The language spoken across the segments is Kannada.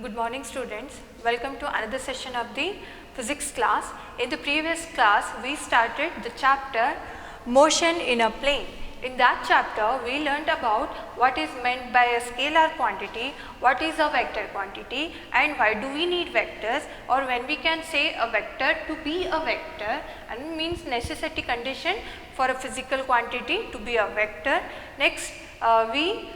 Good morning students, welcome to another session of the physics class. In the previous class we started the chapter motion in a plane. In that chapter we learned about what is meant by a scalar quantity, what is a vector quantity and why do we need vectors, or when we can say a vector to be a vector and means necessity condition for a physical quantity to be a vector. Next we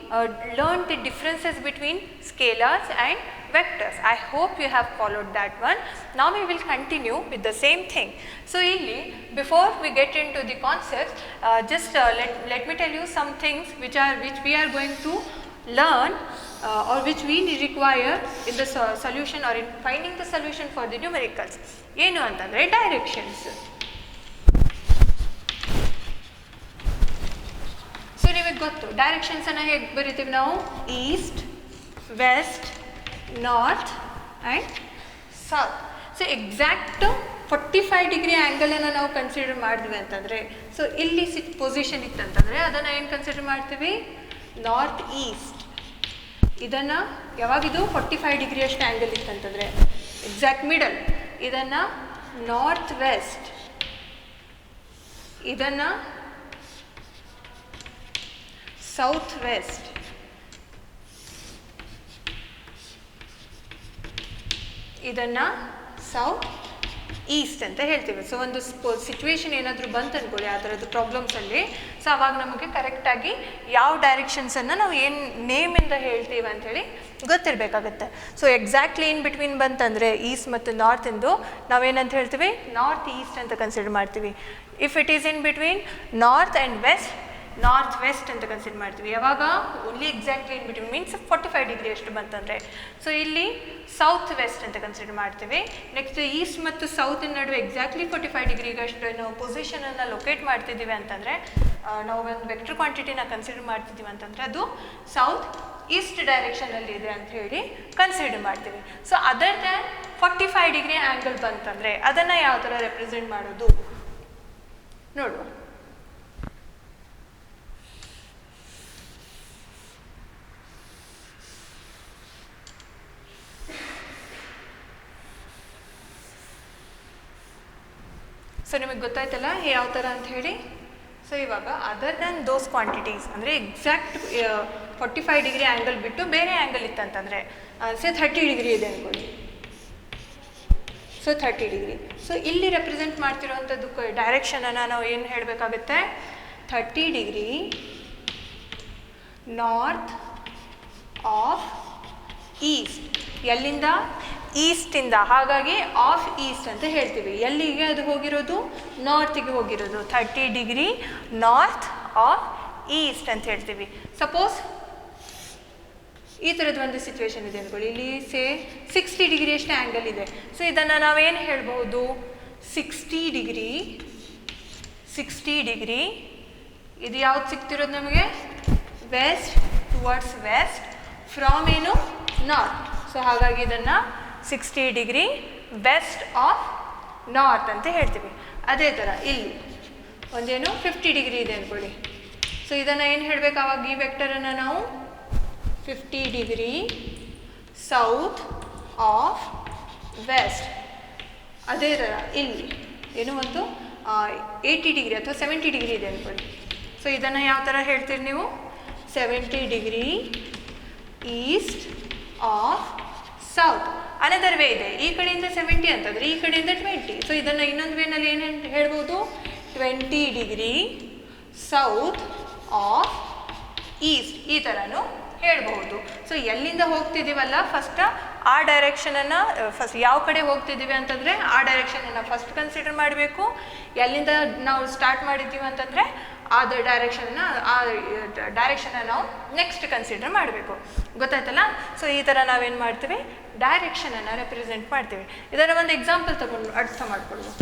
learned the differences between scalars and vectors. I hope you have followed that one. Now we will continue with the same thing. So illi, before we get into the concepts, just let me tell you some things which we are going to learn or which we require in the solution or in finding the solution for the numericals. ಏನು ಅಂತಂದರೆ directions. ಸೊ ನಿಮಗೆ ಗೊತ್ತು ಡೈರೆಕ್ಷನ್ಸ್ ಅನ್ನು ಹೇಗೆ ಬರಿತೀವಿ ನಾವು, east, west, north and south. So exact 45 degree ಆ್ಯಂಗಲನ್ನು ನಾವು ಕನ್ಸಿಡರ್ ಮಾಡಿದ್ವಿ ಅಂತಂದರೆ, ಸೊ ಇಲ್ಲಿ ಪೊಸಿಷನ್ ಇತ್ತಂತಂದರೆ ಅದನ್ನು ಏನು ಕನ್ಸಿಡರ್ ಮಾಡ್ತೀವಿ, ನಾರ್ತ್ ಈಸ್ಟ್. ಇದನ್ನು ಯಾವಾಗಿದು 45 ಡಿಗ್ರಿ ಅಷ್ಟು ಆ್ಯಂಗಲ್ ಇತ್ತಂತಂದರೆ ಎಕ್ಸಾಕ್ಟ್ ಮಿಡಲ್. ಇದನ್ನು ನಾರ್ತ್ ವೆಸ್ಟ್, ಇದನ್ನು ಸೌತ್ ವೆಸ್ಟ್, ಇದನ್ನು ಸೌತ್ ಈಸ್ಟ್ ಅಂತ ಹೇಳ್ತೀವಿ. ಸೊ ಒಂದು ಸಿಚುವೇಶನ್ ಏನಾದರೂ ಬಂತು ಅನ್ಕೊಳ್ಳಿ ಆ ಥರದ್ದು ಪ್ರಾಬ್ಲಮ್ಸಲ್ಲಿ, ಸೊ ಅವಾಗ ನಮಗೆ ಕರೆಕ್ಟಾಗಿ ಯಾವ ಡೈರೆಕ್ಷನ್ಸನ್ನು ನಾವು ಏನು ನೇಮಿಂದ ಹೇಳ್ತೀವಿ ಅಂಥೇಳಿ ಗೊತ್ತಿರಬೇಕಾಗತ್ತೆ. ಸೊ ಎಕ್ಸಾಕ್ಟ್ಲಿ ಇನ್ ಬಿಟ್ವೀನ್ ಬಂತಂದರೆ ಈಸ್ಟ್ ಮತ್ತು ನಾರ್ತಿಂದು ನಾವೇನಂತ ಹೇಳ್ತೀವಿ, ನಾರ್ತ್ ಈಸ್ಟ್ ಅಂತ ಕನ್ಸಿಡರ್ ಮಾಡ್ತೀವಿ. If it is in between north and west, north west ಅಂತ ಕನ್ಸಿಡರ್ ಮಾಡ್ತೀವಿ. ಯಾವಾಗ only exactly in between means 45 degree ಅಷ್ಟು ಬಂತಂದರೆ. ಸೊ ಇಲ್ಲಿ ಸೌತ್ ವೆಸ್ಟ್ ಅಂತ ಕನ್ಸಿಡರ್ ಮಾಡ್ತೀವಿ. ನೆಕ್ಸ್ಟ್ ಈಸ್ಟ್ ಮತ್ತು ಸೌತಿನ ನಡುವೆ ಎಕ್ಸಾಕ್ಟ್ಲಿ 45 ಡಿಗ್ರಿಗಷ್ಟು ನಾವು ಪೊಸಿಷನನ್ನು ಲೊಕೇಟ್ ಮಾಡ್ತಿದ್ದೀವಿ ಅಂತಂದರೆ, ನಾವು ಒಂದು ವೆಕ್ಟರ್ ಕ್ವಾಂಟಿಟಿನ ಕನ್ಸಿಡರ್ ಮಾಡ್ತಿದ್ದೀವಿ ಅಂತಂದರೆ ಅದು ಸೌತ್ ಈಸ್ಟ್ ಡೈರೆಕ್ಷನಲ್ಲಿ ಇದೆ ಅಂತ ಹೇಳಿ ಕನ್ಸಿಡರ್ ಮಾಡ್ತೀವಿ. So other than 45 degree angle ಬಂತಂದರೆ ಅದನ್ನು ಯಾವ ಥರ ರೆಪ್ರೆಸೆಂಟ್ ಮಾಡೋದು ನೋಡುವ. ಸೊ ನಿಮಗೆ ಗೊತ್ತಾಯ್ತಲ್ಲ ಯಾವ ಥರ ಅಂತ ಹೇಳಿ. ಸೊ ಇವಾಗ ಅದರ್ ದ್ಯಾನ್ ದೋಸ್ ಕ್ವಾಂಟಿಟೀಸ್ ಅಂದರೆ ಎಕ್ಸಾಕ್ಟ್ 45 ಡಿಗ್ರಿ ಆ್ಯಂಗಲ್ ಬಿಟ್ಟು ಬೇರೆ ಆ್ಯಂಗಲ್ ಇತ್ತಂತಂದರೆ, ಸೇ 30 ಡಿಗ್ರಿ ಇದೆ ಅಂದ್ಕೊಳ್ಳಿ. So 30 degree. ಸೊ ಇಲ್ಲಿ ರೆಪ್ರೆಸೆಂಟ್ ಮಾಡ್ತಿರೋವಂಥದ್ದು ಡೈರೆಕ್ಷನನ್ನು ನಾವು ಏನು ಹೇಳಬೇಕಾಗುತ್ತೆ, 30 ಡಿಗ್ರಿ ನಾರ್ತ್ ಆಫ್ ಈಸ್ಟ್. ಎಲ್ಲಿಂದ, ಈಸ್ಟಿಂದ. ಹಾಗಾಗಿ ಆಫ್ ಈಸ್ಟ್ ಅಂತ ಹೇಳ್ತೀವಿ. ಎಲ್ಲಿಗೆ ಅದು ಹೋಗಿರೋದು, ನಾರ್ತಿಗೆ ಹೋಗಿರೋದು. 30 ಡಿಗ್ರಿ ನಾರ್ತ್ ಆಫ್ ಈಸ್ಟ್ ಅಂತ ಹೇಳ್ತೀವಿ. ಸಪೋಸ್ ಈ ಥರದ್ದು ಒಂದು ಸಿಚುವೇಶನ್ ಇದೆ ಅಂದ್ಕೊಳ್ಳಿ. ಇಲ್ಲಿ ಸೇ 60 ಡಿಗ್ರಿ ಅಷ್ಟು ಆ್ಯಂಗಲ್ ಇದೆ. ಸೊ ಇದನ್ನು ನಾವೇನು ಹೇಳ್ಬೋದು, 60 ಡಿಗ್ರಿ ಇದು ಯಾವ್ದು ಸಿಗ್ತಿರೋದು ನಮಗೆ, ವೆಸ್ಟ್ ಟುವರ್ಡ್ಸ್ ವೆಸ್ಟ್ ಫ್ರಾಮ್ ಏನು, ನಾರ್ತ್. ಸೊ ಹಾಗಾಗಿ ಇದನ್ನು 60 ಡಿಗ್ರಿ ವೆಸ್ಟ್ ಆಫ್ ನಾರ್ತ್ ಅಂತ ಹೇಳ್ತೀವಿ. ಅದೇ ಥರ ಇಲ್ಲಿ ಒಂದೇನು 50 ಡಿಗ್ರಿ ಇದೆ ಅಂದ್ಕೊಳ್ಳಿ. ಸೊ ಇದನ್ನು ಏನು ಹೇಳಬೇಕು ಆವಾಗ, ಈ ವೆಕ್ಟರನ್ನು ನಾವು 50 ಡಿಗ್ರಿ ಸೌತ್ ಆಫ್ ವೆಸ್ಟ್. ಅದೇ ಥರ ಇಲ್ಲಿ ಏನು ಒಂದು 80 ಡಿಗ್ರಿ ಅಥವಾ 70 ಡಿಗ್ರಿ ಇದೆ ಅಂದ್ಕೊಳ್ಳಿ. ಸೊ ಇದನ್ನು ಯಾವ ಥರ ಹೇಳ್ತೀರಿ ನೀವು, 70 degree east of south. Another way ಇದೆ, ಈ ಕಡೆಯಿಂದ 70 ಅಂತಂದರೆ ಈ ಕಡೆಯಿಂದ 20. ಸೊ ಇದನ್ನು ಇನ್ನೊಂದು ವೇನಲ್ಲಿ ಏನು ಹೇಳ್ಬೋದು, 20 ಡಿಗ್ರಿ ಸೌತ್ ಆಫ್ ಈಸ್ಟ್ ಈ ಥರನೂ ಹೇಳ್ಬೋದು. ಸೊ ಎಲ್ಲಿಂದ ಹೋಗ್ತಿದ್ದೀವಲ್ಲ ಫಸ್ಟ್ ಆ ಡೈರೆಕ್ಷನನ್ನು ಫಸ್ಟ್ ಯಾವ ಕಡೆ ಹೋಗ್ತಿದ್ದೀವಿ ಅಂತಂದರೆ ಆ ಡೈರೆಕ್ಷನನ್ನು ಫಸ್ಟ್ ಕನ್ಸಿಡರ್ ಮಾಡಬೇಕು. ಎಲ್ಲಿಂದ ನಾವು ಸ್ಟಾರ್ಟ್ ಮಾಡಿದ್ದೀವಿ ಅಂತಂದರೆ ಆ ಡೈರೆಕ್ಷನ್ನ ನಾವು ನೆಕ್ಸ್ಟ್ ಕನ್ಸಿಡರ್ ಮಾಡಬೇಕು. ಗೊತ್ತಾಯ್ತಲ್ಲ. ಸೊ ಈ ಥರ ನಾವೇನು ಮಾಡ್ತೀವಿ, ಡೈರೆಕ್ಷನನ್ನು ರೆಪ್ರೆಸೆಂಟ್ ಮಾಡ್ತೀವಿ. ಇದರ ಒಂದು ಎಕ್ಸಾಂಪಲ್ ತಗೊಂಡು ಅರ್ಥ ಮಾಡಿಕೊಳ್ಳುವ.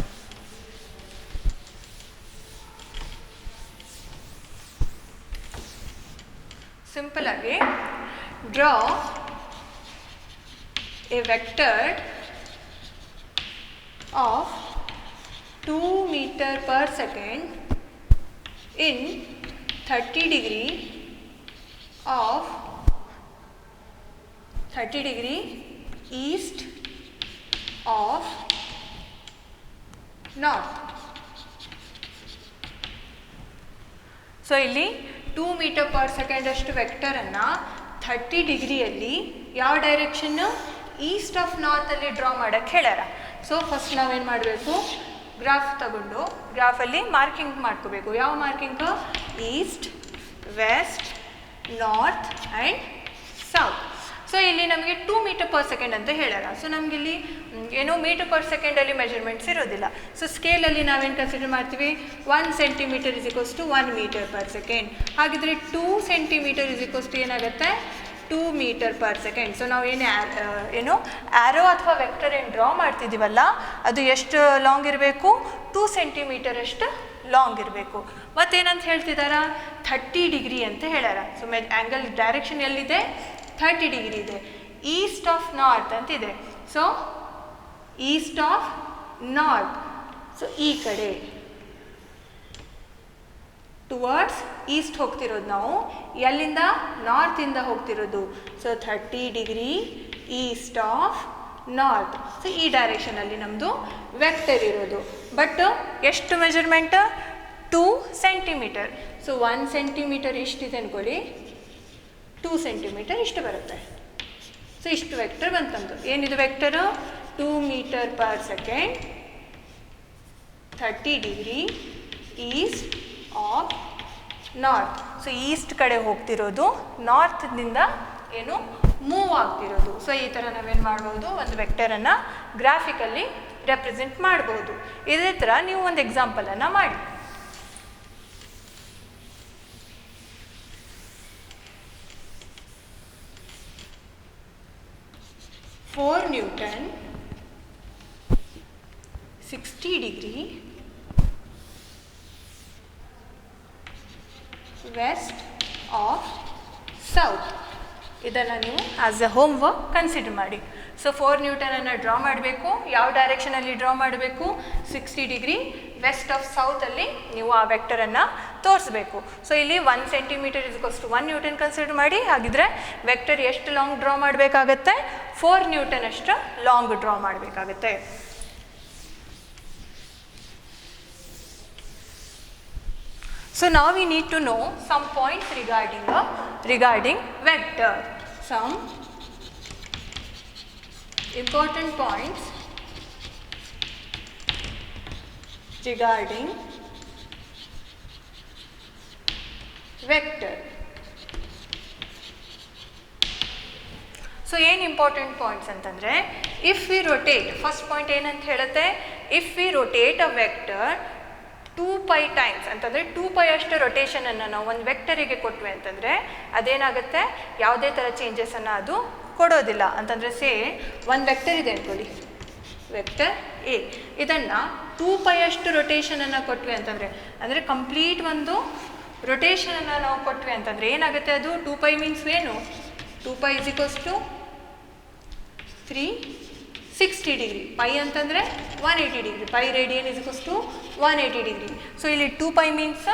ಸಿಂಪಲ್ ಆಗಿ draw a vector of 2 metre per second in 30 degree east of north. So ಇಲ್ಲಿ 2 ಮೀಟರ್ ಪರ್ ಸೆಕೆಂಡ್ ಅಷ್ಟು ವೆಕ್ಟರನ್ನು 30 ಡಿಗ್ರಿಯಲ್ಲಿ ಯಾವ ಡೈರೆಕ್ಷನ್ನು ಈಸ್ಟ್ ಆಫ್ ನಾರ್ತಲ್ಲಿ ಡ್ರಾ ಮಾಡೋಕ್ಕೆ ಹೇಳ್ಯಾರ. ಸೊ ಫಸ್ಟ್ ನಾವೇನು ಮಾಡಬೇಕು, ಗ್ರಾಫ್ ತಗೊಂಡು ಗ್ರಾಫಲ್ಲಿ ಮಾರ್ಕಿಂಗ್ ಮಾಡ್ಕೋಬೇಕು. ಯಾವ marking? East, west, north and south. So ಇಲ್ಲಿ ನಮಗೆ 2 ಮೀಟರ್ ಪರ್ ಸೆಕೆಂಡ್ ಅಂತ ಹೇಳ್ಯಾರ. ಸೊ ನಮಗಿಲ್ಲಿ ಏನೋ ಮೀಟರ್ ಪರ್ ಸೆಕೆಂಡಲ್ಲಿ ಮೆಜರ್ಮೆಂಟ್ಸ್ ಇರೋದಿಲ್ಲ. ಸೊ ಸ್ಕೇಲಲ್ಲಿ ನಾವೇನು ಕನ್ಸಿಡರ್ ಮಾಡ್ತೀವಿ, 1 centimetre is equals to 1 metre per second. ಹಾಗಿದ್ರೆ 2 ಸೆಂಟಿಮೀಟರ್ ಇಸ್ ಈಕ್ವಲ್ಸ್ ಟು ಏನಾಗುತ್ತೆ, 2 ಮೀಟರ್ ಪರ್ ಸೆಕೆಂಡ್. ಸೊ ನಾವು ಏನು ಆ್ಯರೋ ಅಥವಾ ವೆಕ್ಟರ್ ಏನು ಡ್ರಾ ಮಾಡ್ತಿದ್ದೀವಲ್ಲ ಅದು ಎಷ್ಟು ಲಾಂಗ್ ಇರಬೇಕು, 2 ಸೆಂಟಿಮೀಟರ್ ಅಷ್ಟು ಲಾಂಗ್ ಇರಬೇಕು. ಮತ್ತೇನಂತ ಹೇಳ್ತಿದ್ದಾರಾ, 30 ಡಿಗ್ರಿ ಅಂತ ಹೇಳ್ಯಾರ. ಸೊ ಆ್ಯಂಗಲ್ ಡೈರೆಕ್ಷನ್ ಎಲ್ಲಿದೆ, 30 ಡಿಗ್ರಿ ಇದೆ. ಈಸ್ಟ್ ಆಫ್ ನಾರ್ತ್ ಅಂತಿದೆ. So east of north, so ಈ ಕಡೆ ಟುವರ್ಡ್ಸ್ ಈಸ್ಟ್ ಹೋಗ್ತಿರೋದು ನಾವು. ಎಲ್ಲಿಂದ? ನಾರ್ತಿಂದ ಹೋಗ್ತಿರೋದು. So 30 degree east of north. So ಈ ಡೈರೆಕ್ಷನಲ್ಲಿ ನಮ್ಮದು ವೆಕ್ಟರ್ ಇರೋದು. ಬಟ್ ಎಷ್ಟು ಮೆಜರ್ಮೆಂಟ್? 2 ಸೆಂಟಿಮೀಟರ್. ಸೊ 1 ಸೆಂಟಿಮೀಟರ್ ಇಷ್ಟಿದೆ ಅಂದ್ಕೊಳ್ಳಿ, 2 ಸೆಂಟಿಮೀಟರ್ ಇಷ್ಟು ಬರುತ್ತೆ. ಸೊ ಇಷ್ಟು ವೆಕ್ಟರ್ ಬಂತಂದು. ಏನಿದು vector? 2 metre per second, 30 degree east of north. So east ಕಡೆ ಹೋಗ್ತಿರೋದು, ನಾರ್ತ್ನಿಂದ ಏನು ಮೂವ್ ಆಗ್ತಿರೋದು. ಸೊ ಈ ಥರ ನಾವೇನು ಮಾಡ್ಬೋದು, ಒಂದು ವೆಕ್ಟರನ್ನು ಗ್ರಾಫಿಕಲ್ಲಿ ರೆಪ್ರೆಸೆಂಟ್ ಮಾಡ್ಬೋದು. ಇದೇ ಥರ ನೀವು ಒಂದು ಎಕ್ಸಾಂಪಲನ್ನು ಮಾಡಿ. 4 Newton 60 degree west of south. ಇದನ್ನು ನೀವು as a homework consider ಮಾಡಿ. ಸೊ 4 ನ್ಯೂಟನನ್ನು ಡ್ರಾ ಮಾಡಬೇಕು. ಯಾವ ಡೈರೆಕ್ಷನಲ್ಲಿ ಡ್ರಾ ಮಾಡಬೇಕು? 60 ಡಿಗ್ರಿ ವೆಸ್ಟ್ ಆಫ್ ಸೌತಲ್ಲಿ ನೀವು ಆ ವೆಕ್ಟರನ್ನು ತೋರಿಸ್ಬೇಕು. ಸೊ ಇಲ್ಲಿ 1 centimetre is equals to 1 newton consider ಮಾಡಿ. ಹಾಗಿದ್ರೆ ವೆಕ್ಟರ್ ಎಷ್ಟು ಲಾಂಗ್ ಡ್ರಾ ಮಾಡಬೇಕಾಗತ್ತೆ? 4 ನ್ಯೂಟನ್ ಅಷ್ಟು ಲಾಂಗ್ ಡ್ರಾ ಮಾಡಬೇಕಾಗತ್ತೆ. So now we need to know some points regarding vector. Some important points regarding vector. So ಏನು ಇಂಪಾರ್ಟೆಂಟ್ ಪಾಯಿಂಟ್ಸ್ ಅಂತಂದರೆ, if we rotate, first point ಏನಂತ ಹೇಳುತ್ತೆ, if we rotate a vector 2π times ಅಂತಂದರೆ 2π ಅಷ್ಟು ರೊಟೇಷನನ್ನು ನಾವು ಒಂದು ವೆಕ್ಟರಿಗೆ ಕೊಟ್ವಿ ಅಂತಂದರೆ ಅದೇನಾಗುತ್ತೆ, ಯಾವುದೇ ಥರ ಚೇಂಜಸನ್ನು ಅದು ಕೊಡೋದಿಲ್ಲ. ಅಂತಂದರೆ ಸೇ ಒಂದು ವೆಕ್ಟರ್ ಇದೆ ಅಂದ್ಕೊಳ್ಳಿ, ವೆಕ್ಟರ್ ಎ, ಇದನ್ನು 2π ಅಷ್ಟು ರೊಟೇಷನನ್ನು ಕೊಟ್ವಿ ಅಂತಂದರೆ, ಅಂದರೆ ಕಂಪ್ಲೀಟ್ ಒಂದು ರೊಟೇಷನನ್ನು ನಾವು ಕೊಟ್ವಿ ಅಂತಂದರೆ ಏನಾಗುತ್ತೆ, ಅದು 2π ಮೀನ್ಸ್ ಏನು, 2π is equals to 360 degree. Pi ಅಂತಂದರೆ 180 degree. Pi radian is equals to 180 degree. So ಇಲ್ಲಿ 2π ಮೀನ್ಸ್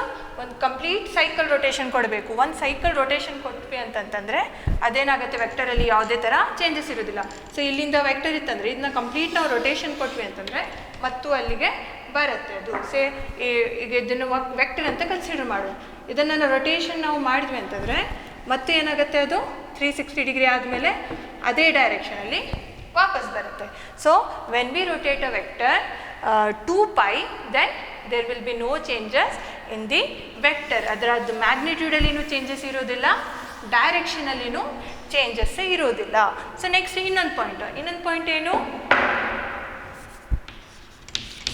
ಒಂದು ಕಂಪ್ಲೀಟ್ ಸೈಕಲ್ ರೊಟೇಷನ್ ಕೊಡಬೇಕು. ಒಂದು ಸೈಕಲ್ ರೊಟೇಷನ್ ಕೊಟ್ವಿ ಅಂತಂತಂದರೆ ಅದೇನಾಗುತ್ತೆ, ವೆಕ್ಟರಲ್ಲಿ ಯಾವುದೇ ಥರ ಚೇಂಜಸ್ ಇರೋದಿಲ್ಲ. ಸೊ ಇಲ್ಲಿಂದ ವೆಕ್ಟರ್ ಇತ್ತಂದರೆ ಇದನ್ನ ಕಂಪ್ಲೀಟ್ ನಾವು ರೊಟೇಷನ್ ಕೊಟ್ವಿ ಅಂತಂದರೆ ಮತ್ತು ಅಲ್ಲಿಗೆ ಬರುತ್ತೆ ಅದು. ಈಗ ಇದನ್ನು ವೆಕ್ಟರ್ ಅಂತ ಕನ್ಸಿಡರ್ ಮಾಡೋಣ. ಇದನ್ನು ರೊಟೇಷನ್ ನಾವು ಮಾಡಿದ್ವಿ ಅಂತಂದರೆ ಮತ್ತೆ ಏನಾಗುತ್ತೆ, ಅದು 360 ಡಿಗ್ರಿ ಆದಮೇಲೆ ಅದೇ ಡೈರೆಕ್ಷನಲ್ಲಿ ವಾಪಸ್ ಬರುತ್ತೆ. So when we rotate a vector 2π, then there will be no changes in the vector. ಅದರದ್ದು ಮ್ಯಾಗ್ನಿಟ್ಯೂಡಲ್ಲಿನೂ ಚೇಂಜಸ್ ಇರೋದಿಲ್ಲ, ಡೈರೆಕ್ಷನಲ್ಲಿನೂ ಚೇಂಜಸ್ ಇರೋದಿಲ್ಲ. ಸೊ ನೆಕ್ಸ್ಟ್ ಇನ್ನೊಂದು ಪಾಯಿಂಟ್ ಏನು,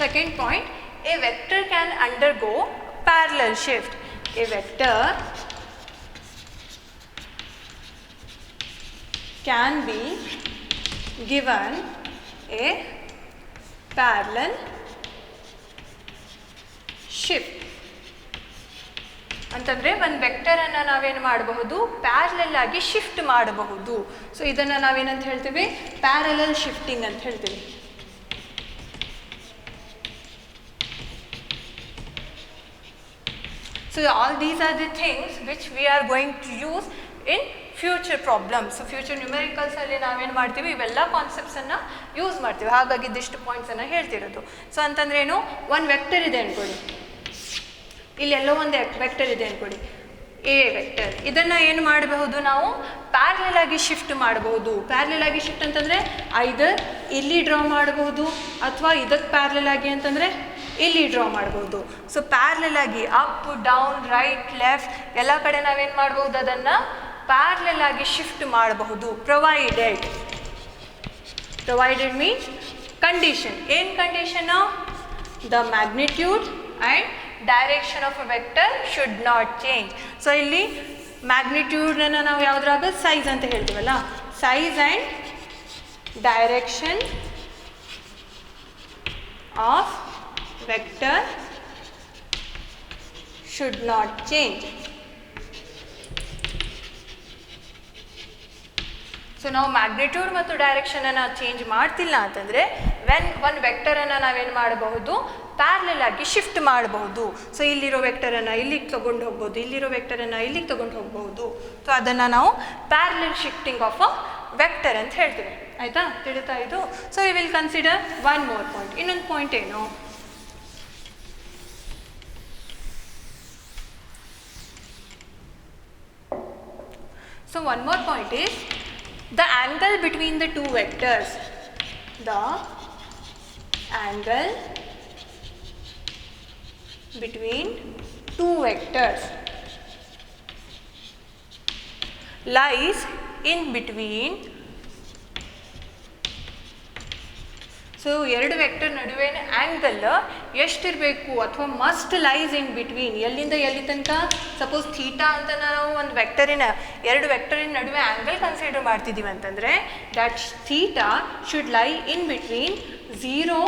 second point, a vector can undergo parallel shift. A vector can be given a parallel shift. ಅಂತಂದರೆ ಒಂದು ವೆಕ್ಟರನ್ನು ನಾವೇನು ಮಾಡಬಹುದು, ಪ್ಯಾರಲಲ್ ಆಗಿ ಶಿಫ್ಟ್ ಮಾಡಬಹುದು. ಸೊ ಇದನ್ನು ನಾವೇನಂತ ಹೇಳ್ತೀವಿ, ಪ್ಯಾರಲಲ್ ಶಿಫ್ಟಿಂಗ್ ಅಂತ ಹೇಳ್ತೀವಿ. So all these are the things which we are going to use in future problems, future ನ್ಯೂಮೆರಿಕಲ್ಸಲ್ಲಿ ನಾವೇನು ಮಾಡ್ತೀವಿ, ಇವೆಲ್ಲ ಕಾನ್ಸೆಪ್ಟ್ಸನ್ನು ಯೂಸ್ ಮಾಡ್ತೀವಿ. ಹಾಗಾಗಿ ಇದಿಷ್ಟು ಪಾಯಿಂಟ್ಸನ್ನು ಹೇಳ್ತಿರೋದು. ಸೊ ಅಂತಂದ್ರೆ ಏನು, ಒಂದು ವೆಕ್ಟರ್ ಇದೆ ಅಂದ್ಕೊಳ್ಳಿ, ಇಲ್ಲಿ ಎಲ್ಲೋ ಒಂದು ವೆಕ್ಟರ್ ಇದೆ ಅಂದ್ಕೊಳ್ಳಿ, ಎ ವೆಕ್ಟರ್. ಇದನ್ನು ಏನು ಮಾಡಬಹುದು, ನಾವು ಪ್ಯಾರಲಲ್ ಆಗಿ ಶಿಫ್ಟ್ ಮಾಡಬಹುದು. ಪ್ಯಾರಲಲ್ ಆಗಿ ಶಿಫ್ಟ್ ಅಂತಂದರೆ ಐದರ್ ಇಲ್ಲಿ ಡ್ರಾ ಮಾಡಬಹುದು, ಅಥವಾ ಇದಕ್ಕೆ ಪ್ಯಾರಲಲ್ ಆಗಿ ಅಂತಂದರೆ ಇಲ್ಲಿ ಡ್ರಾ ಮಾಡ್ಬೋದು. ಸೊ ಪ್ಯಾರಲಲ್ ಆಗಿ ಅಪ್ ಡೌನ್ ರೈಟ್ ಲೆಫ್ಟ್ ಎಲ್ಲ ಕಡೆ ನಾವೇನು ಮಾಡ್ಬೋದು, ಅದನ್ನು ಪ್ಯಾರಲಲ್ ಆಗಿ ಶಿಫ್ಟ್ ಮಾಡಬಹುದು. Provided means condition. ಏನು condition, the magnitude and direction of a vector should not change. So ಇಲ್ಲಿ ಮ್ಯಾಗ್ನಿಟ್ಯೂಡನ್ನು ನಾವು ಯಾವುದ್ರಾಗ ಸೈಜ್ ಅಂತ ಹೇಳ್ತೀವಲ್ಲ, size and direction of vector should not change. ಸೊ ನಾವು ಮ್ಯಾಗ್ನಿಟ್ಯೂಡ್ ಮತ್ತು ಡೈರೆಕ್ಷನನ್ನು ಚೇಂಜ್ ಮಾಡ್ತಿಲ್ಲ ಅಂತಂದರೆ ಒಂದು ವೆಕ್ಟರನ್ನು ನಾವೇನು ಮಾಡಬಹುದು, ಪ್ಯಾರಲಲ್ ಆಗಿ ಶಿಫ್ಟ್ ಮಾಡಬಹುದು. ಸೊ ಇಲ್ಲಿರೋ ವೆಕ್ಟರನ್ನು ಇಲ್ಲಿಗೆ ತೊಗೊಂಡು ಹೋಗ್ಬೋದು, ಇಲ್ಲಿರೋ ವೆಕ್ಟರನ್ನು ಇಲ್ಲಿಗೆ ತೊಗೊಂಡು ಹೋಗ್ಬೋದು. ಸೊ ಅದನ್ನು ನಾವು parallel shifting of a vector ಅಂತ ಹೇಳ್ತೀವಿ. ಆಯಿತಾ, ತಿಳಿತಾ ಇದು? So we will consider one more point. ಇನ್ನೊಂದು ಪಾಯಿಂಟ್ ಏನು, so one more point is the angle between the two vectors. The angle between two vectors lies in between. So ಎರಡು ವೆಕ್ಟರ್ ನಡುವೆ ಆ್ಯಂಗಲ್ ಎಷ್ಟಿರಬೇಕು, ಅಥವಾ ಮಸ್ಟ್ ಲೈಸ್ ಇನ್ ಬಿಟ್ವೀನ್, ಎಲ್ಲಿಂದ ಎಲ್ಲಿ ತನಕ. ಸಪೋಸ್ ಥೀಟಾ ಅಂತ ನಾವು ಒಂದು ಎರಡು ವೆಕ್ಟರಿನ ನಡುವೆ ಆ್ಯಂಗಲ್ ಕನ್ಸಿಡರ್ ಮಾಡ್ತಿದ್ದೀವಿ ಅಂತಂದರೆ ದ್ಯಾಟ್ ಥೀಟಾ ಶುಡ್ ಲೈ in between 0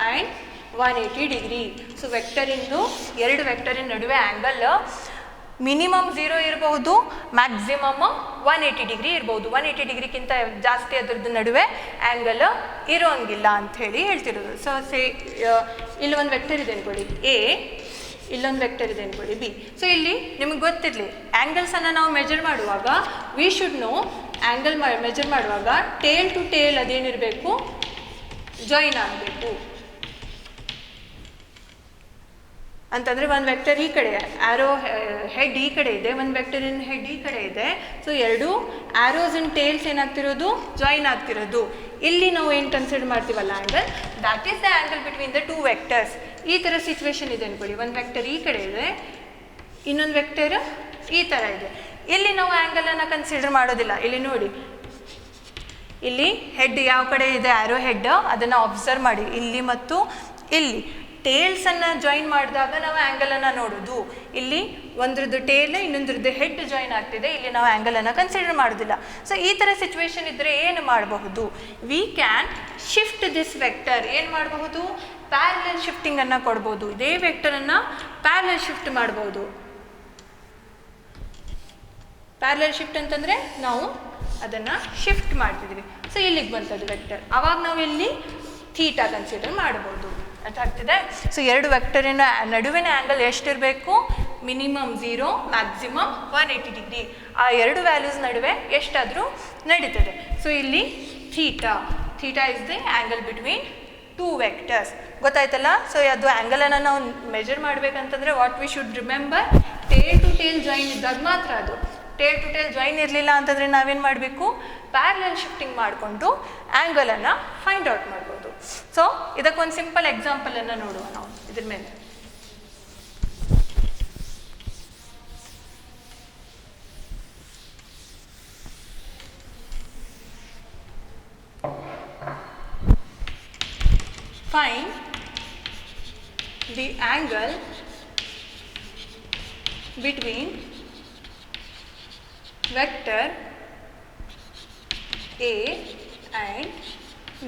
and 180 degree. So ಎರಡು ವೆಕ್ಟರಿನ ನಡುವೆ ಆ್ಯಂಗಲ್ ಮಿನಿಮಮ್ 0 ಇರಬಹುದು, ಮ್ಯಾಕ್ಸಿಮಮ್ 180 ಡಿಗ್ರಿ ಇರ್ಬೋದು. 180 ಡಿಗ್ರಿಗಿಂತ ಜಾಸ್ತಿ ಅದರದ್ದು ನಡುವೆ ಆ್ಯಂಗಲ್ ಇರೋಂಗಿಲ್ಲ ಅಂಥೇಳಿ ಹೇಳ್ತಿರೋದು. ಸೊ ಇಲ್ಲಿ ಒಂದು ವೆಕ್ಟರ್ ಇದೆ ಅಂದ್ಕೊಳ್ಳಿ ಎ, ಇಲ್ಲೊಂದು ವೆಕ್ಟರ್ ಇದೆ ಅಂದ್ಕೊಳ್ಳಿ ಬಿ. ಸೊ ಇಲ್ಲಿ ನಿಮಗೆ ಗೊತ್ತಿರಲಿ, ಆ್ಯಂಗಲ್ಸನ್ನು ನಾವು ಮೆಜರ್ ಮಾಡುವಾಗ we should know, angle measure ಮಾಡುವಾಗ ಟೇಲ್ ಟು ಟೇಲ್ ಅದೇನಿರಬೇಕು, ಜಾಯಿನ್ ಆಗಬೇಕು. ಅಂತಂದರೆ ಒಂದು ವೆಕ್ಟರ್ ಈ ಕಡೆ, ಆ್ಯರೋ ಹೆಡ್ ಈ ಕಡೆ ಇದೆ, ಒಂದು ವೆಕ್ಟರಿನ ಹೆಡ್ ಈ ಕಡೆ ಇದೆ. ಸೊ ಎರಡು ಆ್ಯರೋಸ್ ಇನ್ ಟೇಲ್ಸ್ ಏನಾಗ್ತಿರೋದು, ಜಾಯಿನ್ ಆಗ್ತಿರೋದು. ಇಲ್ಲಿ ನಾವು ಏನು ಕನ್ಸಿಡರ್ ಮಾಡ್ತೀವಲ್ಲ angle, that is the angle between the two vectors. ಈ ಥರ ಸಿಚುವೇಶನ್ ಇದೆ ಅಂದ್ಕೊಳ್ಳಿ, ಒಂದು ವೆಕ್ಟರ್ ಈ ಕಡೆ ಇದೆ, ಇನ್ನೊಂದು ವೆಕ್ಟರ್ ಈ ಥರ ಇದೆ. ಇಲ್ಲಿ ನಾವು ಆ್ಯಂಗಲನ್ನು ಕನ್ಸಿಡರ್ ಮಾಡೋದಿಲ್ಲ. ಇಲ್ಲಿ ನೋಡಿ, ಇಲ್ಲಿ ಹೆಡ್ ಯಾವ ಕಡೆ ಇದೆ, ಆ್ಯರೋ ಹೆಡ್, ಅದನ್ನು ಅಬ್ಸರ್ವ್ ಮಾಡಿ. ಇಲ್ಲಿ ಮತ್ತು ಇಲ್ಲಿ ಟೇಲ್ಸನ್ನು ಜಾಯಿನ್ ಮಾಡಿದಾಗ ನಾವು ಆ್ಯಂಗಲನ್ನು ನೋಡೋದು. ಇಲ್ಲಿ ಒಂದ್ರದ್ದು ಟೇಲ್ ಇನ್ನೊಂದ್ರದ್ದು ಹೆಡ್ ಜಾಯಿನ್ ಆಗ್ತಿದೆ, ಇಲ್ಲಿ ನಾವು ಆ್ಯಂಗಲನ್ನು ಕನ್ಸಿಡರ್ ಮಾಡೋದಿಲ್ಲ. ಸೊ ಈ ಥರ ಸಿಚುವೇಶನ್ ಇದ್ದರೆ ಏನು ಮಾಡಬಹುದು, we can shift this vector. ಏನು ಮಾಡಬಹುದು, ಪ್ಯಾರಲಲ್ ಶಿಫ್ಟಿಂಗನ್ನು ಕೊಡ್ಬೋದು. ಇದೇ ವೆಕ್ಟರನ್ನು ಪ್ಯಾರಲಲ್ ಶಿಫ್ಟ್ ಮಾಡ್ಬೋದು. ಪ್ಯಾರಲಲ್ ಶಿಫ್ಟ್ ಅಂತಂದರೆ ನಾವು ಅದನ್ನು ಶಿಫ್ಟ್ ಮಾಡ್ತಿದ್ವಿ. ಸೊ ಇಲ್ಲಿಗೆ ಬಂತದ್ದು ವೆಕ್ಟರ್, ಆವಾಗ ನಾವು ಇಲ್ಲಿ ಥೀಟಾ ಕನ್ಸಿಡರ್ ಮಾಡ್ಬೋದು. ಅರ್ಥ ಆಗ್ತಿದೆ? ಸೊ ಎರಡು ವೆಕ್ಟರಿನ ನಡುವಿನ ಆ್ಯಂಗಲ್ ಎಷ್ಟಿರಬೇಕು, ಮಿನಿಮಮ್ 0, ಮ್ಯಾಕ್ಸಿಮಮ್ 180 ಡಿಗ್ರಿ. ಆ ಎರಡು ವ್ಯಾಲ್ಯೂಸ್ ನಡುವೆ ಎಷ್ಟಾದರೂ ನಡೀತದೆ. ಸೊ ಇಲ್ಲಿ theta is the angle between two vectors. ಗೊತ್ತಾಯ್ತಲ್ಲ? ಸೊ ಅದು ಆ್ಯಂಗಲನ್ನು ನಾವು ಮೆಜರ್ ಮಾಡಬೇಕಂತಂದರೆ what we should remember, tail to tail join ಇದ್ದಾಗ ಮಾತ್ರ ಅದು. ಟೇಲ್ ಟು ಟೇಲ್ ಜಾಯಿನ್ ಇರಲಿಲ್ಲ ಅಂತಂದರೆ ನಾವೇನು ಮಾಡಬೇಕು, ಪ್ಯಾರಲಲ್ ಶಿಫ್ಟಿಂಗ್ ಮಾಡಿಕೊಂಡು ಆ್ಯಂಗಲನ್ನು ಫೈಂಡ್ ಔಟ್ ಮಾಡ್ಬೋದು. ಸೊ ಇದಕ್ಕೊಂದು ಸಿಂಪಲ್ ಎಕ್ಸಾಂಪಲನ್ನು ನೋಡುವ ನಾವು ಇದ್ರ ಮೇಲೆ. Find the angle between vector A and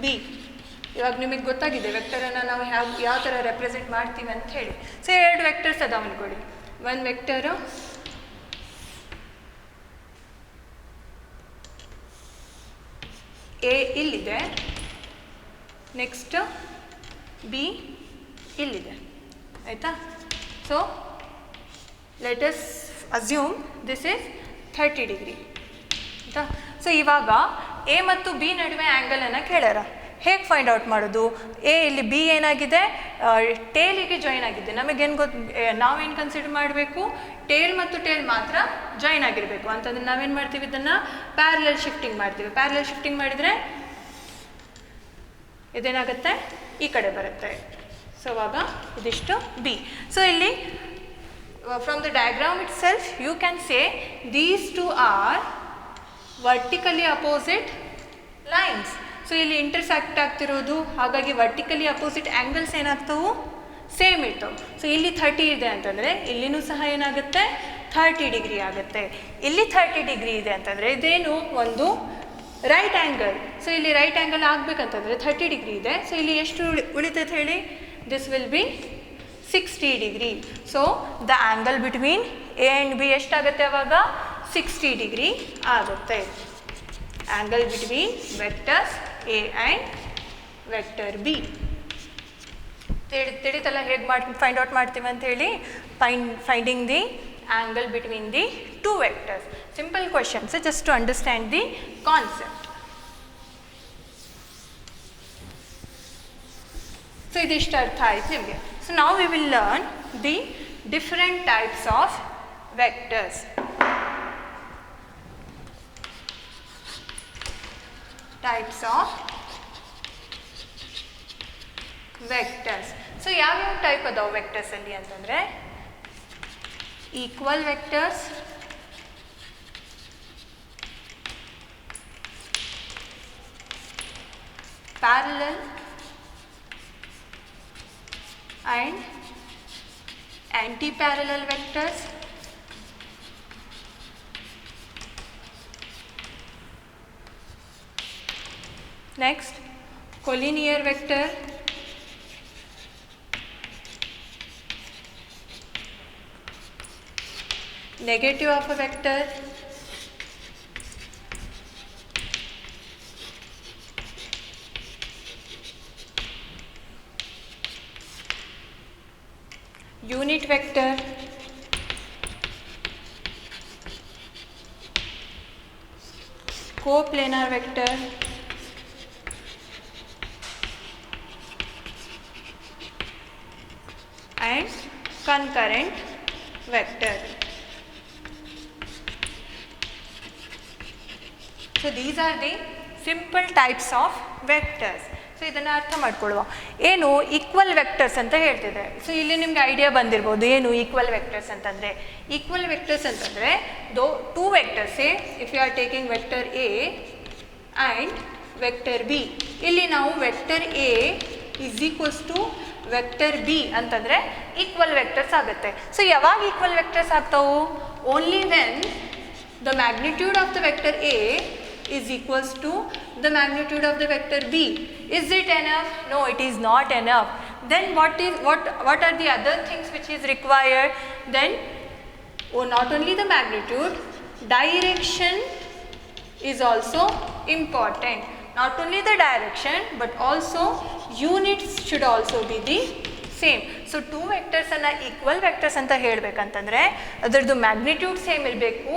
B. ಇವಾಗ ನಿಮಗೆ ಗೊತ್ತಾಗಿದೆ ವೆಕ್ಟರನ್ನು ನಾವು ಯಾವ ಥರ ರೆಪ್ರೆಸೆಂಟ್ ಮಾಡ್ತೀವಿ ಅಂತ ಹೇಳಿ. ಸೊ ಎರಡು ವೆಕ್ಟರ್ಸ್ ಅದಾವ ಅನ್ಕೊಳ್ಳಿ. ಒಂದು ವೆಕ್ಟರು ಎ ಇಲ್ಲಿದೆ, ನೆಕ್ಸ್ಟ್ ಬಿ ಇಲ್ಲಿದೆ. ಆಯಿತಾ? So let us assume this is 30 degree. ಆಯಿತಾ. ಸೊ ಇವಾಗ ಎ ಮತ್ತು ಬಿ ನಡುವೆ ಆ್ಯಂಗಲನ್ನು ಕೇಳ್ಯಾರ. ಹೇಗೆ ಫೈಂಡ್ ಔಟ್ ಮಾಡೋದು? ಎ ಇಲ್ಲಿ ಬಿ ಏನಾಗಿದೆ, ಟೇಲಿಗೆ ಜಾಯಿನ್ ಆಗಿದೆ. ನಮಗೇನು ನಾವೇನು ಕನ್ಸಿಡರ್ ಮಾಡಬೇಕು, ಟೇಲ್ ಮತ್ತು ಟೇಲ್ ಮಾತ್ರ ಜಾಯಿನ್ ಆಗಿರಬೇಕು ಅಂತಂದರೆ ನಾವೇನು ಮಾಡ್ತೀವಿ, ಇದನ್ನು ಪ್ಯಾರಲಲ್ ಶಿಫ್ಟಿಂಗ್ ಮಾಡ್ತೀವಿ. ಪ್ಯಾರಲಲ್ ಶಿಫ್ಟಿಂಗ್ ಮಾಡಿದರೆ ಇದೇನಾಗುತ್ತೆ, ಈ ಕಡೆ ಬರುತ್ತೆ. ಸೊ ಅವಾಗ ಇದಿಷ್ಟು ಬಿ. ಸೊ ಇಲ್ಲಿ from the diagram itself you can say these two are vertically opposite lines. So ಇಲ್ಲಿ ಇಂಟರ್ಸೆಕ್ಟ್ ಆಗ್ತಿರೋದು, ಹಾಗಾಗಿ ವರ್ಟಿಕಲಿ ಅಪೋಸಿಟ್ ಆ್ಯಂಗಲ್ಸ್ ಏನಾಗ್ತವೆ, ಸೇಮ್ ಇರ್ತವೆ. ಸೊ ಇಲ್ಲಿ 30 ಇದೆ ಅಂತಂದರೆ ಇಲ್ಲಿನೂ ಸಹ ಏನಾಗುತ್ತೆ, 30 ಡಿಗ್ರಿ ಆಗುತ್ತೆ. ಇಲ್ಲಿ 30 ಡಿಗ್ರಿ ಇದೆ ಅಂತಂದರೆ ಇದೇನು ಒಂದು ರೈಟ್ ಆ್ಯಂಗಲ್. ಸೊ ಇಲ್ಲಿ ರೈಟ್ ಆ್ಯಂಗಲ್ ಆಗಬೇಕಂತಂದರೆ 30 ಡಿಗ್ರಿ ಇದೆ. ಸೊ ಇಲ್ಲಿ ಎಷ್ಟು ಉಳಿತೈತೆ ಹೇಳಿ, this will be 60 degree. So the angle between A and B ಎಷ್ಟಾಗುತ್ತೆ ಅವಾಗ, 60 ಡಿಗ್ರಿ ಆಗುತ್ತೆ. Angle between vectors A and vector B. ತಿಳಿತಲ್ಲ ಹೇಗೆ ಫೈಂಡ್ ಔಟ್ ಮಾಡ್ತೀವಿ ಅಂತ ಹೇಳಿ, finding the angle between the two vectors. Simple question, so just to understand the concept. So idishtu artha aaytu nimage. So now we will learn the different types of vectors. Types of vectors. So ಯಾವ ಟೈಪ್ ಅದಾವ ವೆಕ್ಟರ್ಸ್ ಅಲ್ಲಿ ಅಂತಂದ್ರೆ equal vectors, parallel and anti-parallel vectors, next collinear vector, negative of a vector, unit vector, coplanar vector, and concurrent vector. So these are the simple types of vectors. So ಇದನ್ನು ಅರ್ಥ ಮಾಡ್ಕೊಳ್ಳುವ. ಏನು ಈಕ್ವಲ್ ವೆಕ್ಟರ್ಸ್ ಅಂತ ಹೇಳ್ತಿದೆ. ಸೊ ಇಲ್ಲಿ ನಿಮ್ಗೆ ಐಡಿಯಾ ಬಂದಿರ್ಬೋದು ಏನು ಈಕ್ವಲ್ ವೆಕ್ಟರ್ಸ್ ಅಂತಂದರೆ. ಈಕ್ವಲ್ ವೆಕ್ಟರ್ಸ್ ಅಂತಂದರೆ two vectors A, if you are taking vector A and vector B. ಇಲ್ಲಿ ನಾವು vector A is equals to vector B ಅಂತಂದರೆ ಈಕ್ವಲ್ ವೆಕ್ಟರ್ಸ್ ಆಗುತ್ತೆ. ಸೊ ಯಾವಾಗ ಈಕ್ವಲ್ ವೆಕ್ಟರ್ಸ್ ಆಗ್ತಾವು? Only when the magnitude of the vector A is equals to the magnitude of the vector B. Is it enough? No, it is not enough. Then what are the other things which is required? Then not only the magnitude, direction is also important. Not only the direction but also units should also be the same. So two ವೆಕ್ಟರ್ಸನ್ನು ಈಕ್ವಲ್ ವೆಕ್ಟರ್ಸ್ ಅಂತ ಹೇಳಬೇಕಂತಂದರೆ ಅದರದ್ದು ಮ್ಯಾಗ್ನಿಟ್ಯೂಡ್ ಸೇಮ್ ಇರಬೇಕು,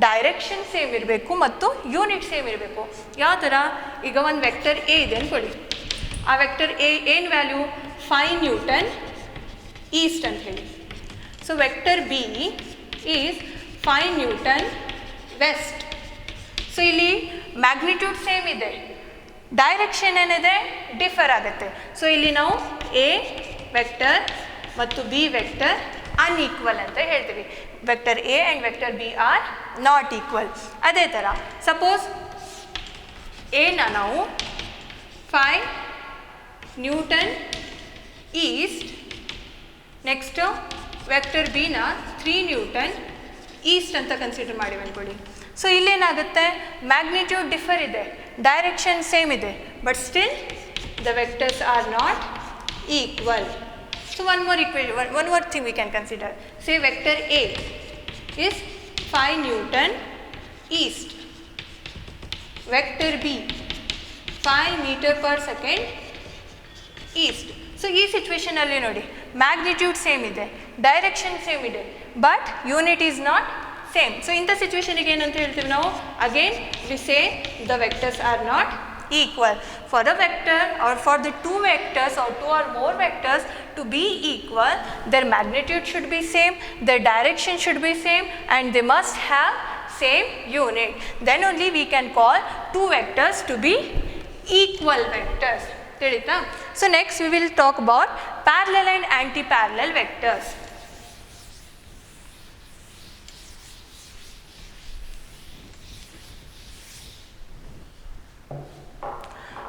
ಡೈರೆಕ್ಷನ್ ಸೇಮ್ ಇರಬೇಕು ಮತ್ತು ಯೂನಿಟ್ ಸೇಮ್ ಇರಬೇಕು. ಯಾವ ಥರ, ಈಗ ಒಂದು ವೆಕ್ಟರ್ ಎ ಇದೆ ಅಂದ್ಕೊಳ್ಳಿ. ಆ ವೆಕ್ಟರ್ ಎ ಏನು ವ್ಯಾಲ್ಯೂ 5 ನ್ಯೂಟನ್ ಈಸ್ಟ್ ಅಂತ ಹೇಳಿ. So vector B is 5 newton west. So ಇಲ್ಲಿ ಮ್ಯಾಗ್ನಿಟ್ಯೂಡ್ ಸೇಮ್ ಇದೆ, ಡೈರೆಕ್ಷನ್ ಏನಿದೆ ಡಿಫರ್ ಆಗುತ್ತೆ. ಸೊ ಇಲ್ಲಿ ನಾವು ಎ ವೆಕ್ಟರ್ ಮತ್ತು ಬಿ ವೆಕ್ಟರ್ ಅನ್ಈಕ್ವಲ್ ಅಂತ ಹೇಳ್ತೀವಿ. Vector A and vector B are not equal. ಅದೇ ಥರ ಸಪೋಸ್ ಎನ ನಾವು 5 ನ್ಯೂಟನ್ ಈಸ್ಟ್, ನೆಕ್ಸ್ಟು ವೆಕ್ಟರ್ ಬಿನ 3 ನ್ಯೂಟನ್ ಈಸ್ಟ್ ಅಂತ ಕನ್ಸಿಡರ್ ಮಾಡಿವಿ ಅಂದ್ಕೊಳ್ಳಿ. ಸೊ ಇಲ್ಲೇನಾಗುತ್ತೆ, ಮ್ಯಾಗ್ನಿಟ್ಯೂಡ್ ಡಿಫರ್ ಇದೆ, ಡೈರೆಕ್ಷನ್ ಸೇಮ್ ಇದೆ, but still the vectors R not equal. So one more thing we can consider. Say vector A is 5 Newton east. Vector B 5 meter per second east. So ಈ ಸಿಚುವೇಶನ್ ಅಲ್ಲಿ ನೋಡಿ ಮ್ಯಾಗ್ನಿಟ್ಯೂಡ್ ಸೇಮ್ ಇದೆ, ಡೈರೆಕ್ಷನ್ ಸೇಮ್ ಇದೆ, but unit is not same. So ಇಂಥ ಸಿಚುವೇಶನಿಗೆ ಏನಂತ ಹೇಳ್ತೀವಿ ನಾವು, again we say the vectors R not equal. For a vector or for the two vectors or two or more vectors to be equal, their magnitude should be same, their direction should be same, and they must have same unit. Then only we can call two vectors to be equal vectors. ತಿಳಿತಾ? So next we will talk about parallel and anti-parallel vectors.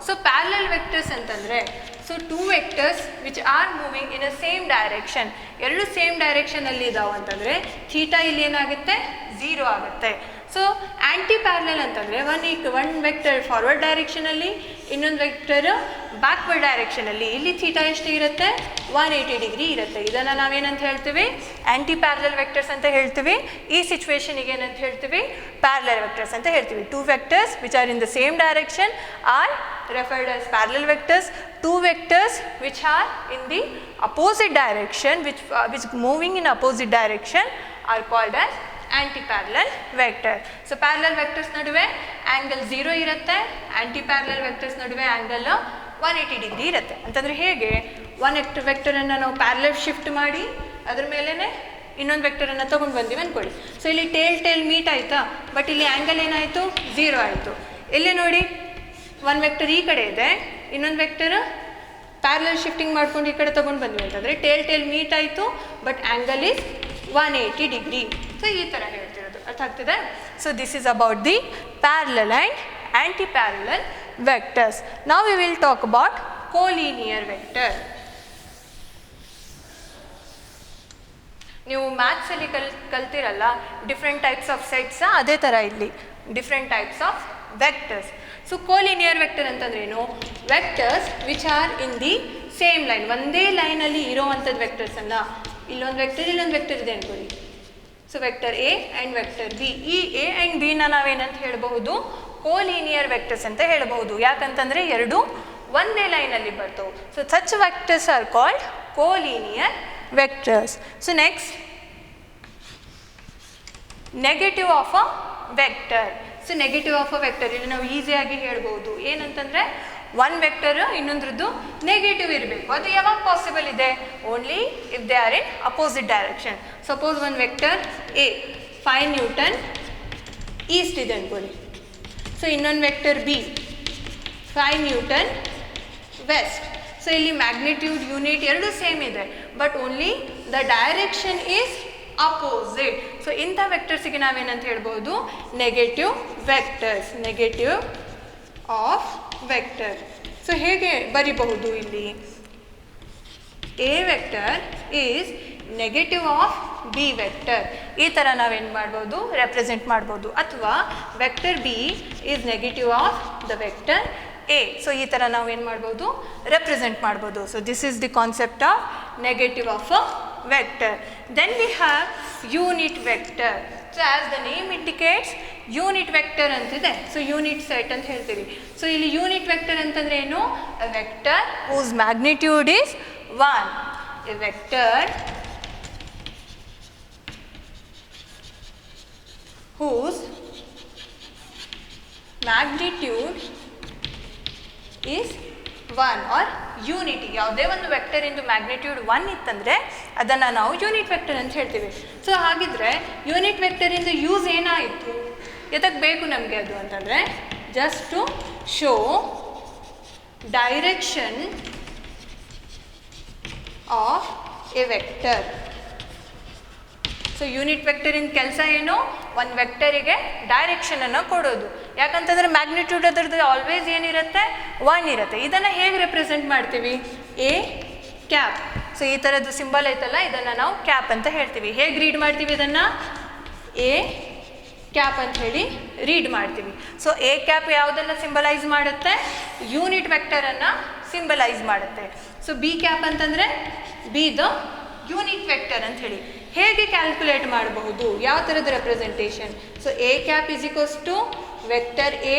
So parallel vectors ಅಂತಂದರೆ, so two vectors which are moving in a same direction, ಎರಡು ಸೇಮ್ ಡೈರೆಕ್ಷನಲ್ಲಿ ಇದಾವೆ ಅಂತಂದರೆ ಥೀಟಾ ಇಲ್ಲಿ ಏನಾಗುತ್ತೆ, 0 ಆಗುತ್ತೆ. ಸೊ ಆ್ಯಂಟಿ ಪ್ಯಾರಲಲ್ ಅಂತಂದರೆ ಒನ್ ವೆಕ್ಟರ್ ಫಾರ್ವರ್ಡ್ ಡೈರೆಕ್ಷನಲ್ಲಿ, ಇನ್ನೊಂದು ವೆಕ್ಟರ್ ಬ್ಯಾಕ್ವರ್ಡ್ ಡೈರೆಕ್ಷನಲ್ಲಿ. ಇಲ್ಲಿ ಥೀಟಾ ಎಷ್ಟು ಇರುತ್ತೆ, 180 ಡಿಗ್ರಿ ಇರುತ್ತೆ. ಇದನ್ನು ನಾವೇನಂತ ಹೇಳ್ತೀವಿ, ಆ್ಯಂಟಿ ಪ್ಯಾರಲಲ್ ವೆಕ್ಟರ್ಸ್ ಅಂತ ಹೇಳ್ತೀವಿ. ಈ ಸಿಚುವೇಶನಿಗೆ ಏನಂತ ಹೇಳ್ತೀವಿ, ಪ್ಯಾರಲಲ್ ವೆಕ್ಟರ್ಸ್ ಅಂತ ಹೇಳ್ತೀವಿ. Two vectors which are in the same direction are referred as parallel vectors. Two vectors which are in the opposite direction, which moving in opposite direction are called as anti-parallel vector. So parallel vectors ನಡುವೆ angle 0 ಇರುತ್ತೆ, anti-parallel vectors ನಡುವೆ angle 180 ಡಿಗ್ರಿ ಇರುತ್ತೆ. ಅಂತಂದರೆ ಹೇಗೆ, ಒನ್ ವೆಕ್ಟರನ್ನು ನಾವು ಪ್ಯಾರಲಲ್ ಶಿಫ್ಟ್ ಮಾಡಿ ಅದ್ರ ಮೇಲೇ ಇನ್ನೊಂದು ವೆಕ್ಟರನ್ನು ತೊಗೊಂಡು ಬಂದೀವಿ ಅಂದ್ಕೊಳ್ಳಿ. ಸೊ ಇಲ್ಲಿ ಟೇಲ್ ಮೀಟ್ ಆಯಿತಾ, ಬಟ್ ಇಲ್ಲಿ ಆ್ಯಂಗಲ್ ಏನಾಯಿತು, 0 ಆಯಿತು. ಇಲ್ಲಿ ನೋಡಿ, ಒಂದು ವೆಕ್ಟರ್ ಈ ಕಡೆ ಇದೆ, ಇನ್ನೊಂದು ವೆಕ್ಟರ್ ಪ್ಯಾರಲಲ್ ಶಿಫ್ಟಿಂಗ್ ಮಾಡ್ಕೊಂಡು ಈ ಕಡೆ ತೊಗೊಂಡು ಬಂದ್ವಿ ಅಂತಂದರೆ ಟೇಲ್ ಮೀಟ್ ಆಯಿತು, but angle is 180 degree. So ಈ ಥರ ಹೇಳ್ತಿರೋದು ಅರ್ಥ ಆಗ್ತಿದೆ. So this is about the parallel and anti parallel vectors. Now we will talk about collinear vector. ನೀವು ಮ್ಯಾಥ್ಸಲ್ಲಿ ಕಲ್ತಿರಲ್ಲ, ಡಿಫ್ರೆಂಟ್ ಟೈಪ್ಸ್ ಆಫ್ ಸೆಟ್ಸ್, ಅದೇ ಥರ ಇಲ್ಲಿ different types of vectors. So collinear vector ಅಂತಂದ್ರೇನು, vectors which are in the same line, ಒಂದೇ ಲೈನಲ್ಲಿ ಇರೋವಂಥದ್ದು ವೆಕ್ಟರ್ಸನ್ನು, ಇಲ್ಲೊಂದು ವೆಕ್ಟರ್ ಇದೆ ಅಂದ್ಕೊಳ್ಳಿ. So vector A and vector B, ಈ ಎ ಆ್ಯಂಡ್ ಬಿನ ನಾವೇನಂತ ಹೇಳಬಹುದು, ಕೋಲಿನಿಯರ್ ವೆಕ್ಟರ್ಸ್ ಅಂತ ಹೇಳಬಹುದು. ಯಾಕಂತಂದರೆ ಎರಡು ಒಂದೇ ಲೈನಲ್ಲಿ ಬರ್ತವೆ. So such vectors are called collinear vectors. So next, negative of a vector. So negative of a vector ಇಲ್ಲಿ ನಾವು ಈಸಿಯಾಗಿ ಹೇಳ್ಬೋದು. ಏನಂತಂದರೆ ಒನ್ ವೆಕ್ಟರ್ ಇನ್ನೊಂದ್ರದ್ದು ನೆಗೆಟಿವ್ ಇರಬೇಕು. ಅದು ಯಾವಾಗ ಪಾಸಿಬಲ್ ಇದೆ, only if they are in opposite direction. Suppose one vector A 5 newton east ಇದೆ ಅಂದ್ಕೊಳ್ಳಿ. ಸೊ ಇನ್ನೊಂದು vector B 5 newton west. So ಇಲ್ಲಿ ಮ್ಯಾಗ್ನಿಟ್ಯೂಡ್ ಯೂನಿಟ್ ಎರಡು ಸೇಮ್ ಇದೆ, but only the direction is opposite. So ಇಂಥ ವೆಕ್ಟರ್ಸಿಗೆ ನಾವೇನಂತ ಹೇಳ್ಬೋದು, negative vectors, negative of vector. So ಹೇಗೆ ಬರಿಬಹುದು ಇಲ್ಲಿ, A vector is negative of B vector, ಈ ಥರ ನಾವೇನು ಮಾಡ್ಬೋದು, ರೆಪ್ರೆಸೆಂಟ್ ಮಾಡ್ಬೋದು. ಅಥವಾ vector B is negative of the vector A. So ಈ ಥರ ನಾವೇನು ಮಾಡ್ಬೋದು, ರೆಪ್ರೆಸೆಂಟ್ ಮಾಡ್ಬೋದು. So this is the concept of negative of a vector. Then we have unit vector. So as the name indicates, unit vector ಅಂತಿದೆ. So unit set ಅಂತ ಹೇಳ್ತೀವಿ. So ಇಲ್ಲಿ unit vector ಅಂತಂದ್ರೆ ಏನು, a vector whose magnitude is 1. A vector whose magnitude is 1 or unity. ಯಾವುದೇ ಒಂದು ವೆಕ್ಟರ್ ಇಂದು ಮ್ಯಾಗ್ನಿಟ್ಯೂಡ್ 1 ಇತ್ತಂದರೆ ಅದನ್ನು ನಾವು ಯೂನಿಟ್ ವೆಕ್ಟರ್ ಅಂತ ಹೇಳ್ತೀವಿ. ಸೊ ಹಾಗಿದ್ರೆ ಯೂನಿಟ್ ವೆಕ್ಟರಿಂದ ಯೂಸ್ ಏನಾಯಿತು, ಎದಕ್ಕೆ ಬೇಕು ನಮಗೆ ಅದು ಅಂತಂದರೆ, just to show direction of a vector. So unit ವೆಕ್ಟರಿನ ಕೆಲಸ ಏನು, ಒಂದು ವೆಕ್ಟರಿಗೆ ಡೈರೆಕ್ಷನನ್ನು ಕೊಡೋದು. ಯಾಕಂತಂದರೆ ಮ್ಯಾಗ್ನಿಟ್ಯೂಡ್ ಅದರದ್ದು ಆಲ್ವೇಸ್ ಏನಿರುತ್ತೆ, 1 ಇರುತ್ತೆ. ಇದನ್ನು ಹೇಗೆ ರೆಪ್ರೆಸೆಂಟ್ ಮಾಡ್ತೀವಿ, ಎ ಕ್ಯಾಪ್. ಸೊ ಈ ಥರದ್ದು ಸಿಂಬಲ್ ಐತಲ್ಲ, ಇದನ್ನು ನಾವು ಕ್ಯಾಪ್ ಅಂತ ಹೇಳ್ತೀವಿ. ಹೇಗೆ ರೀಡ್ ಮಾಡ್ತೀವಿ ಇದನ್ನು, ಎ ಕ್ಯಾಪ್ ಅಂತ ಹೇಳಿ ರೀಡ್ ಮಾಡ್ತೀವಿ. ಸೊ ಎ ಕ್ಯಾಪ್ ಯಾವುದನ್ನು ಸಿಂಬಲೈಸ್ ಮಾಡುತ್ತೆ, ಯೂನಿಟ್ ವೆಕ್ಟರನ್ನು ಸಿಂಬಲೈಸ್ ಮಾಡುತ್ತೆ. ಸೊ ಬಿ ಕ್ಯಾಪ್ ಅಂತಂದರೆ ಬಿ ದ ಯೂನಿಟ್ ವೆಕ್ಟರ್ ಅಂತ ಹೇಳಿ. ಹೇಗೆ ಕ್ಯಾಲ್ಕುಲೇಟ್ ಮಾಡಬಹುದು, ಯಾವ ಥರದ representation. So A cap is equals to vector A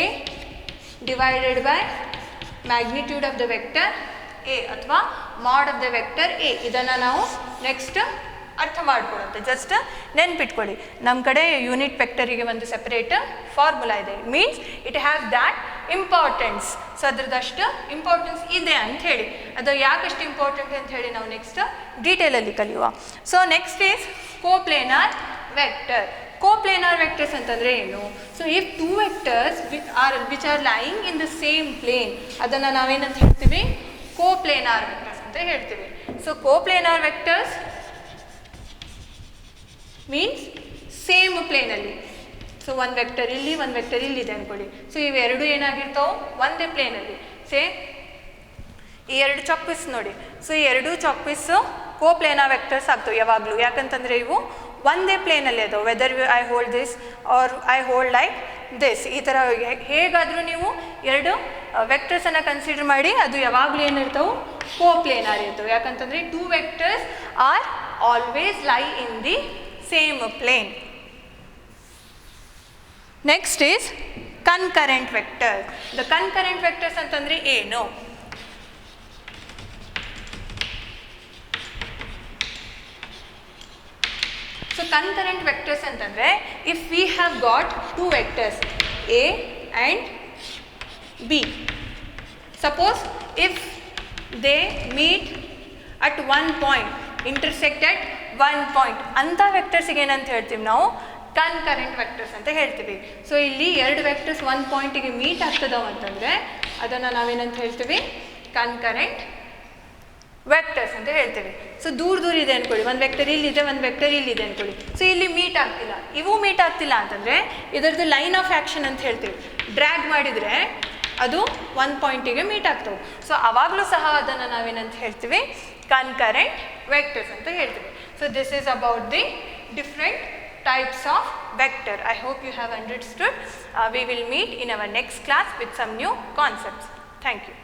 divided by magnitude of the vector A ಅಥವಾ mod of the vector A. ಇದನ್ನು ನಾವು ನೆಕ್ಸ್ಟ್ ಅರ್ಥ ಮಾಡ್ಕೊಳ್ಳುತ್ತೆ. ಜಸ್ಟ್ ನೆನ್ಪಿಟ್ಕೊಳ್ಳಿ, ನಮ್ಮ ಕಡೆ ಯೂನಿಟ್ ವೆಕ್ಟರಿಗೆ ಒಂದು ಸೆಪರೇಟ್ ಫಾರ್ಮುಲಾ ಇದೆ. Means it have that importance. So ಅದ್ರದ್ದಷ್ಟು ಇಂಪಾರ್ಟೆನ್ಸ್ ಇದೆ ಅಂತ ಹೇಳಿ, ಅದು ಯಾಕಷ್ಟು ಇಂಪಾರ್ಟೆಂಟ್ ಅಂತ ಹೇಳಿ ನಾವು ನೆಕ್ಸ್ಟ್ ಡೀಟೇಲಲ್ಲಿ ಕಲಿಯುವ. So next is coplanar vector. Coplanar vectors ಅಂತಂದರೆ ಏನು? So if two vectors which are lying in the same plane, ಅದನ್ನು ನಾವೇನಂತ ಹೇಳ್ತೀವಿ? ಕೋಪ್ಲೇನಾರ್ ವೆಕ್ಟರ್ಸ್ ಅಂತ ಹೇಳ್ತೀವಿ. So coplanar vectors means same ಪ್ಲೇನಲ್ಲಿ. ಸೊ ಒಂದು ವೆಕ್ಟರ್ ಇಲ್ಲಿ, ಒಂದು ವೆಕ್ಟರ್ ಇಲ್ಲಿದೆ ಅಂದ್ಕೊಳ್ಳಿ. ಸೊ ಇವೆರಡು ಏನಾಗಿರ್ತಾವೆ? ಒಂದೇ ಪ್ಲೇನಲ್ಲಿ. ಈ ಎರಡು ಚಾಕ್ಪೀಸ್ ನೋಡಿ. ಸೊ ಈ ಎರಡು ಚಾಕ್ಪೀಸು ಕೋಪ್ಲೇನಾರ್ ವೆಕ್ಟರ್ಸ್ ಆಗ್ತವೆ ಯಾವಾಗಲೂ. ಯಾಕಂತಂದರೆ ಇವು ಒಂದೇ ಪ್ಲೇನಲ್ಲಿ ಅದಾವೆ. Whether I hold this or I hold like this, ಈ ಥರ ಹೇಗಾದರೂ ನೀವು ಎರಡು ವೆಕ್ಟರ್ಸನ್ನು ಕನ್ಸಿಡರ್ ಮಾಡಿ, ಅದು ಯಾವಾಗಲೂ ಏನಿರ್ತಾವೆ? ಕೋಪ್ಲೇನಾರ್ ಇರ್ತವೆ. ಯಾಕಂತಂದರೆ two vectors are always lie in the same plane. Next is concurrent vector. The concurrent vectors ಅಂತಂದರೆ ಏನು? ಸೊ ಕನ್ಕರೆಂಟ್ ವೆಕ್ಟರ್ಸ್ ಅಂತಂದರೆ, if we have got two vectors A and B, suppose if they meet at one point, intersect at one point, ಅಂಥ ವೆಕ್ಟರ್ಸಿಗೆ ಏನಂತ ಹೇಳ್ತೀವಿ ನಾವು? ಕನ್ಕರೆಂಟ್ ವೆಕ್ಟರ್ಸ್ ಅಂತ ಹೇಳ್ತೀವಿ. ಸೊ ಇಲ್ಲಿ ಎರಡು ವೆಕ್ಟರ್ಸ್ ಒಂದು ಪಾಯಿಂಟಿಗೆ ಮೀಟ್ ಆಗ್ತದವ ಅಂತಂದರೆ ಅದನ್ನು ನಾವೇನಂತ ಹೇಳ್ತೀವಿ? ಕನ್ಕರೆಂಟ್ ವೆಕ್ಟರ್ಸ್ ಅಂತ ಹೇಳ್ತೀವಿ. ಸೊ ದೂರ ದೂರ ಇದೆ ಅಂದ್ಕೊಳ್ಳಿ, ಒಂದು ವೆಕ್ಟರ್ ಇಲ್ಲಿದೆ, ಒಂದು ವೆಕ್ಟರ್ ಇಲ್ಲಿದೆ ಅಂದ್ಕೊಳ್ಳಿ. ಸೊ ಇಲ್ಲಿ ಮೀಟ್ ಆಗ್ತಿಲ್ಲ, ಇವು ಮೀಟ್ ಆಗ್ತಿಲ್ಲ ಅಂತಂದರೆ ಇದರದ್ದು ಲೈನ್ ಆಫ್ ಆ್ಯಕ್ಷನ್ ಅಂತ ಹೇಳ್ತೀವಿ. ಡ್ರ್ಯಾಗ್ ಮಾಡಿದರೆ ಅದು ಒಂದು ಪಾಯಿಂಟಿಗೆ ಮೀಟ್ ಆಗ್ತವೆ. ಸೊ ಆವಾಗಲೂ ಸಹ ಅದನ್ನು ನಾವೇನಂತ ಹೇಳ್ತೀವಿ? ಕನ್ಕರೆಂಟ್ ವೆಕ್ಟರ್ಸ್ ಅಂತ ಹೇಳ್ತೀವಿ. So this is about the different types of vector. I hope you have understood. We will meet in our next class with some new concepts. Thank you.